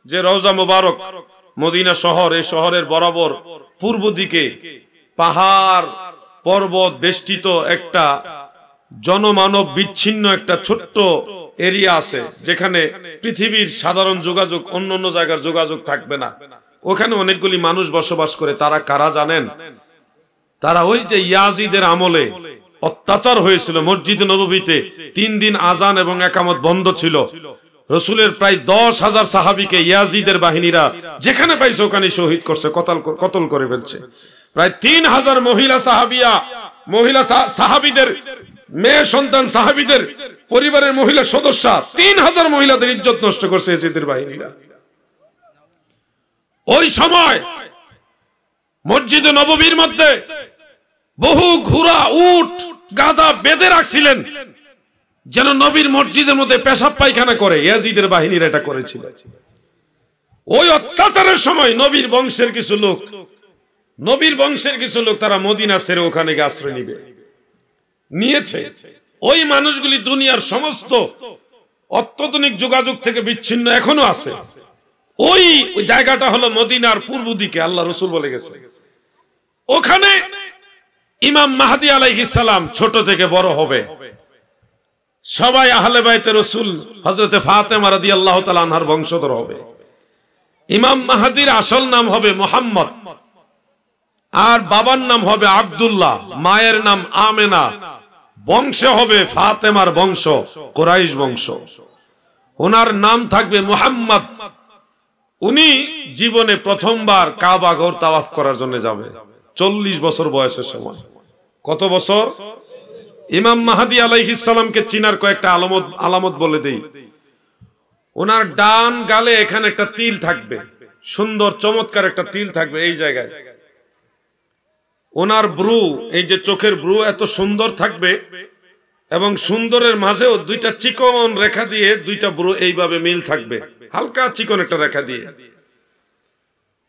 যে রওজা মুবারক মদিনা শহর, এই শহরের বরাবর পূর্ব দিকে পাহাড় পর্বত বেষ্টিত একটা জনমানব বিচ্ছিন্ন একটা ছোট্ট এরিয়া আছে, যেখানে পৃথিবীর সাধারণ যোগাযোগ অন্য অন্য জায়গার যোগাযোগ থাকবে না। ওখানে অনেকগুলি মানুষ বসবাস করে। তারা কারা জানেন? তারা ওই যে ইয়াজিদের আমলে অত্যাচার হয়েছিল মসজিদে নববীতে, 3 দিন আজান এবং একামত বন্ধ ছিল। রসুলের প্রায় 10,000 সাহাবীকে ইয়াজিদের বাহিনীরা যেখানে পাইছে ওখানে শহীদ করছে, কতল করে ফেলছে। প্রায় 3000 মহিলা সাহাবীদের মেয়ে সন্তান, সাহাবীদের পরিবারের মহিলা সদস্য, 3000 মহিলাদের ইজ্জত নষ্ট করছে ইয়াজিদের বাহিনীরা। ওই সময় মসজিদে নববীর মধ্যে বহু ঘোড়া, উট, গাধা বেঁধে রাখছিলেন যেন নবীর মসজিদের মধ্যে পেশাব পায়খানা করে। ইয়াজিদের বাহিনীরা এটা করেছিল। ওই অত্যাচারের সময় নবীর বংশের কিছু লোক তারা মদিনা ছেড়ে ওখানে গিয়ে আশ্রয় নিয়েছে। ওই মানুষগুলি দুনিয়ার সমস্ত অত্যাধুনিক যোগাযোগ থেকে বিচ্ছিন্ন এখনো আছে। ওই জায়গাটা হলো মদিনার পূর্ব দিকে, আল্লাহ রসুল বলে গেছে। ওখানে ইমাম মাহদী আলাইহিস সালাম ছোট থেকে বড় হবে। সবাই আহলে বাইতে রসুল হযরতে ফাতেমা রাদিয়াল্লাহু তাআলা আনহার বংশধর হবে। ইমাম মাহদীর আসল নাম হবে মুহাম্মদ, আর বাবার নাম হবে আব্দুল্লাহ, মায়ের নাম আমেনা, বংশ হবে ফাতেমার বংশ, কুরাইশ বংশ। ওনার নাম থাকবে মুহাম্মদ। উনি জীবনে প্রথমবার কাবা ঘর তাওয়াফ করার জন্য যাবে 40 বছর বয়সের সময়। কত বছর? ইমাম মাহদী আলাইহিস সালামকে চিনার কয়েকটা আলামত বলে দেই। ওনার ডান গালে এখানে একটা তিল থাকবে, সুন্দর চমৎকার একটা তিল থাকবে এই জায়গায়। ওনার ব্রু, এই যে চোখের ব্রু এত সুন্দর থাকবে, এবং সুন্দরের মাঝেও দুইটা চিকন রেখা দিয়ে দুইটা ব্রু এইভাবে মিল থাকবে, হালকা চিকন একটা রেখা দিয়ে।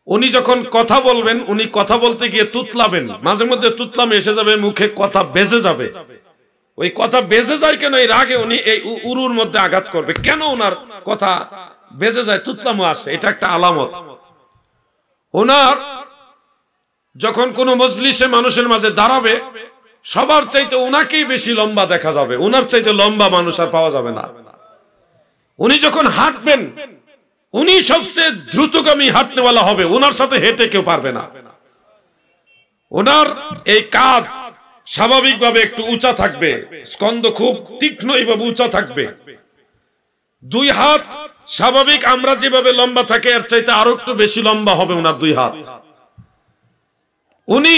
উনি যখন কথা বলবেন, উনি কথা বলতে গিয়ে তুতলাবেন, মাঝে মধ্যে তুতলাম এসে যাবে, মুখে কথা বেজে যাবে। ওই কথা বেজে যায় কেন? এই রাগে উনি এই উরুর মধ্যে আঘাত করবে। কেন ওনার কথা বেজে যায়, তুতলামও আসে, এটা একটা আলামত। ওনার যখন কোন মজলিসে মানুষের মাঝে দাঁড়াবে, সবার চাইতে ওনাকেই বেশি লম্বা দেখা যাবে, ওনার চাইতে লম্বা মানুষ আর পাওয়া যাবে না। উনি যখন হাঁটবেন, উনি সবচেয়ে দ্রুতগামী হাঁটনেওয়ালা হবে, ওনার সাথে হেঁটে কেউ পারবে না। ওনার এই কাঁধ স্বাভাবিকভাবে একটু উঁচা থাকবে, স্কন্ধ খুব তীক্ষ্ণ এইভাবে উঁচা থাকবে। 2 হাত স্বাভাবিক আমরা যেভাবে লম্বা থাকে এর চাইতে আরো একটু বেশি লম্বা হবে ওনার 2 হাত। উনি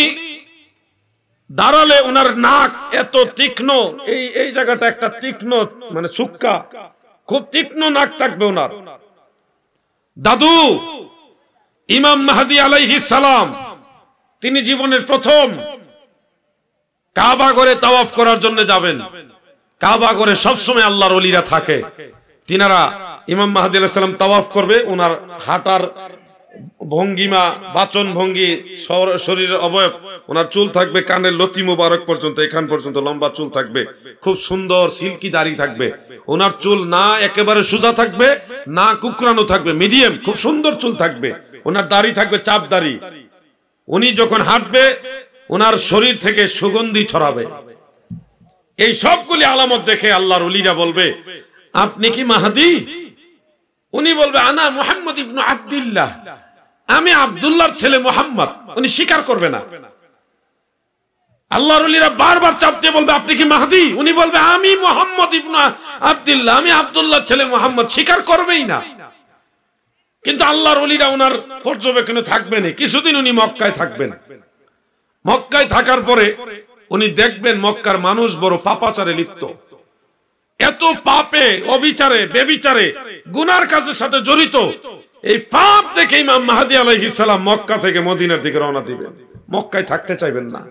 দাঁড়ালে ওনার নাক এত তীক্ষ্ণ, এই জায়গাটা একটা তীক্ষ্ণ মানে সুক্কা, খুব তীক্ষ্ণ নাক থাকবে ওনার। দাদু ইমাম মাহদী আলাইহিস সালাম, তিনি জীবনের প্রথম কাবা ঘরে তাওয়াফ করার জন্য যাবেন। কাবা ঘরে সবসময় আল্লাহর ওলিরা থাকে। তিনারা ইমাম মাহদী আলাইহিস সালাম তাওয়াফ করবে, ওনার হাঁটার ভঙ্গিমা, বাচন ভঙ্গি, শরীরের অবয়ব, ওনার চুল থাকবে কানের লতি মুবারক পর্যন্ত, এখান পর্যন্ত লম্বা চুল থাকবে, খুব সুন্দর সিল্কি দাড়ি থাকবে। ওনার চুল না একেবারে সোজা থাকবে, না কুকরানো থাকবে, মিডিয়াম, খুব সুন্দর চুল থাকবে। ওনার দাড়ি থাকবে চাপ দাড়ি। উনি যখন হাঁটবে ওনার শরীর থেকে সুগন্ধি ছড়াবে। এই সবগুলি আলামত দেখে আল্লাহর ওলিরা বলবে, আপনি কি মাহদী? উনি বলবে, আনা মুহাম্মদ ইবনে আব্দুল্লাহ, আমি আব্দুল্লাহর ছেলে মুহাম্মদ। উনি স্বীকার করবে না। আল্লাহর ওলিরা বারবার চাপ দিয়ে বলবে, আপনি কি মাহদী? উনি বলবে, আমি মুহাম্মদ ইবনে আব্দুল্লাহ, আমি আব্দুল্লাহর ছেলে মুহাম্মদ। স্বীকার করবেই না। কিন্তু আল্লাহর ওলিরা ওনার পর্যবেক্ষণে থাকবেন, কিছুদিন উনি মক্কায় থাকবেন। মক্কায় থাকার পরে উনি দেখবেন মক্কার মানুষ বড় পাপাচারে লিপ্ত, এত পাপে, অবিচারে, বেবিচারে, গুনার কাজের সাথে জড়িত। এই পাপ দেখে ইমাম মাহদী আলাইহিস সালাম মক্কা থেকে মদিনার দিকে রওনা দিবেন। মক্কায় থাকতে চাইবেন না,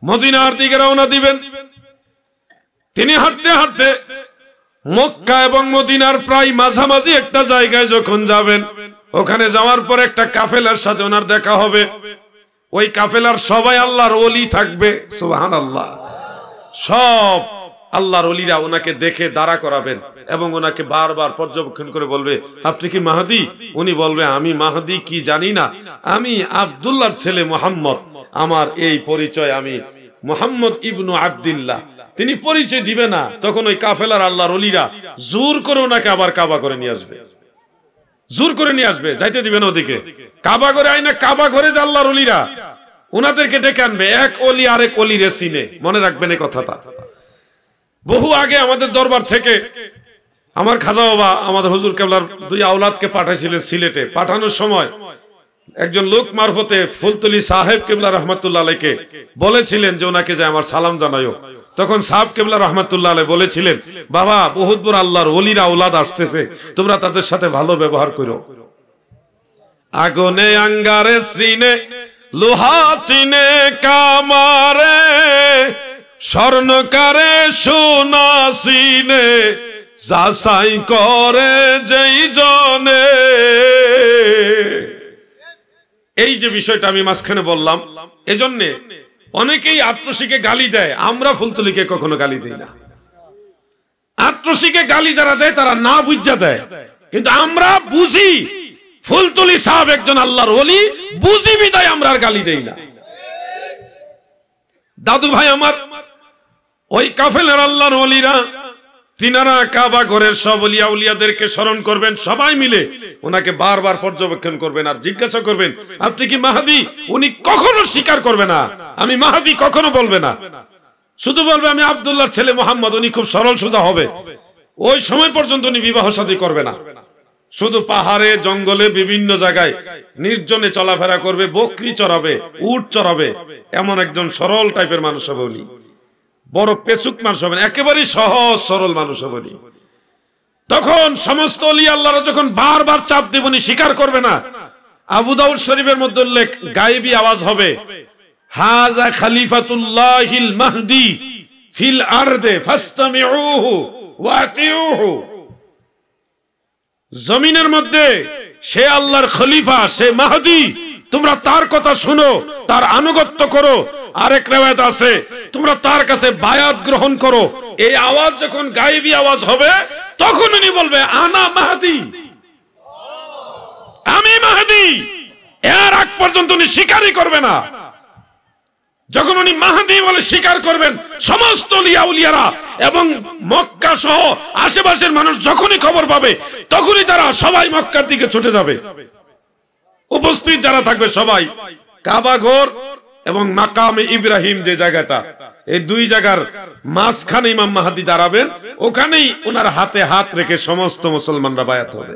মদিনার দিকে রওনা দিবেন। তিনি হাঁটতে হাঁটতে মক্কা এবং মদিনার প্রায় মাঝামাঝি একটা জায়গায় যখন যাবেন, ওখানে যাওয়ার পর একটা কাফেলার সাথে ওনার দেখা হবে। ওই কাফেলার সবাই আল্লাহর ওলি থাকবে, সুবহানাল্লাহ। সব আল্লাহর ওলিরা ওনাকে দেখে দাঁড়া করাবেন, এবং ওনাকে বারবার পর্যবেক্ষণ করে বলবে, আপনি কি মাহদি? উনি বলবে, আমি মাহদি কি জানি না, আমি আব্দুল্লাহর ছেলে মুহাম্মদ, আমার এই পরিচয়, আমি মুহাম্মদ ইবনু আব্দুল্লাহ। তিনি পরিচয় দিবে না, তখন ওই কাফেলার আল্লাহর ওলিরা জোর করে ওনাকে আবার কাবা করে নিয়ে আসবে, জোর করে নিয়ে আসবে, যাইতে দিবে না ওদিকে। কাবা করে আইনা, কাবা ঘরে যে আল্লাহর ওলিরা ওনাদেরকে ডেকে আনবে, এক ওলি আরেক ওলিরে চিনে, মনে রাখবেন এই কথাটা। বহু আগে আমাদের দরবার থেকে আমার খাজা বাবা আমাদের হুজুর কেবলার 2 আওলাদকে পাঠাইছিলেন সিলেটে। পাঠানোর সময় একজন লোক মারফতে ফুলতলি সাহেব কেবলা রহমাতুল্লাহ আলাইকে বলেছিলেন যে ওনাকে যে আমার সালাম জানাইও। তখন সাহেব কেবলা রহমাতুল্লাহ আলাই বলেছিলেন, বাবা বহুত বড় আল্লাহর ওলিরা আওলাদ আসতেছে, তোমরা তাদের সাথে ভালো ব্যবহার করো। আগুনে আঙ্গারে সিনে, লোহা চিনে কামারে, স্বর্ণকারে সোনা সিনে, যাচাই করে যেই জনে। এই যে বিষয়টা আমি মাঝখানে বললাম, এজন্য অনেকেই আত্মশিকে গালি দেয়, আমরা ফুলতলিকে কখনো গালি দেই না। আত্মশিকে গালি যারা দেয় তারা না বুঝা দেয়, কিন্তু আমরা বুঝি ফুলতলি সাহেব একজন আল্লাহর ওলি, বুঝি বিদায় আমরা আর গালি দেই না। দাদু ভাই আমার, ওই কাফেলার আল্লাহর ওলিরা তিনারা কাবা ঘরের সব ওলিয়া উলিয়াদেরকে স্মরণ করবেন, সবাই মিলে ওনাকে বারবার পর্যবেক্ষণ করবেন আর জিজ্ঞাসা করবেন, আপনি কি মাহদি? উনি কখনো স্বীকার করবে না, আমি মাহদি কখনো বলবে না, শুধু বলবে আমি আব্দুল্লাহর ছেলে মুহাম্মদ। উনি খুব সরল সোজা হবে, ওই সময় পর্যন্ত উনি বিবাহ শাদী করবে না, শুধু পাহাড়ে জঙ্গলে বিভিন্ন জায়গায় নির্জনে চলাফেরা করবে, বকরি চড়াবে, উট চড়াবে, এমন একজন সরল টাইপের মানুষ হবে উনি। বড় পেচুক মানুষ হবেন, একেবারে সহজ সরল মানুষ হবেন। তখন সমস্ত ওলি আল্লাহরা যখন বারবার চাপ দেবনি, স্বীকার করবে না। আবু দাউদ শরীফের মধ্যে উল্লেখ, গায়েবী আওয়াজ হবে, হাযা খলিফাতুল্লাহিল মাহদি ফিল আরদে ফাসতামিউহু ওয়া আতিউহু। জমিনের মধ্যে সে আল্লাহর খলিফা, সে মাহদি, তোমরা তার কথা শুনো, তার আনুগত্য করো। আরেক riwayat আছে, তোমরা তার কাছে বায়াত গ্রহণ করো। এই আওয়াজ যখন গায়েবী আওয়াজ হবে, তখন উনি বলবে, আনা মাহদি, আমি মাহদি। এর আগ পর্যন্ত উনি স্বীকারই করবে না। যখন উনি মাহদি বলে স্বীকার করবেন, সমস্ত ওলিয়া উলিয়ারা এবং মক্কা সহ আশেপাশের মানুষ যখনই খবর পাবে, তখনই তারা সবাই মক্কার দিকে ছুটে যাবে। উপস্থিত যারা থাকবে সবাই কাবা ঘর এবং মাকামে ইব্রাহিম যে জায়গাটা, এই 2 জায়গার মাঝখানে ইমাম মাহদি দাঁড়াবেন, ওখানেই ওনার হাতে হাত রেখে সমস্ত মুসলমানরা বায়াত হবে।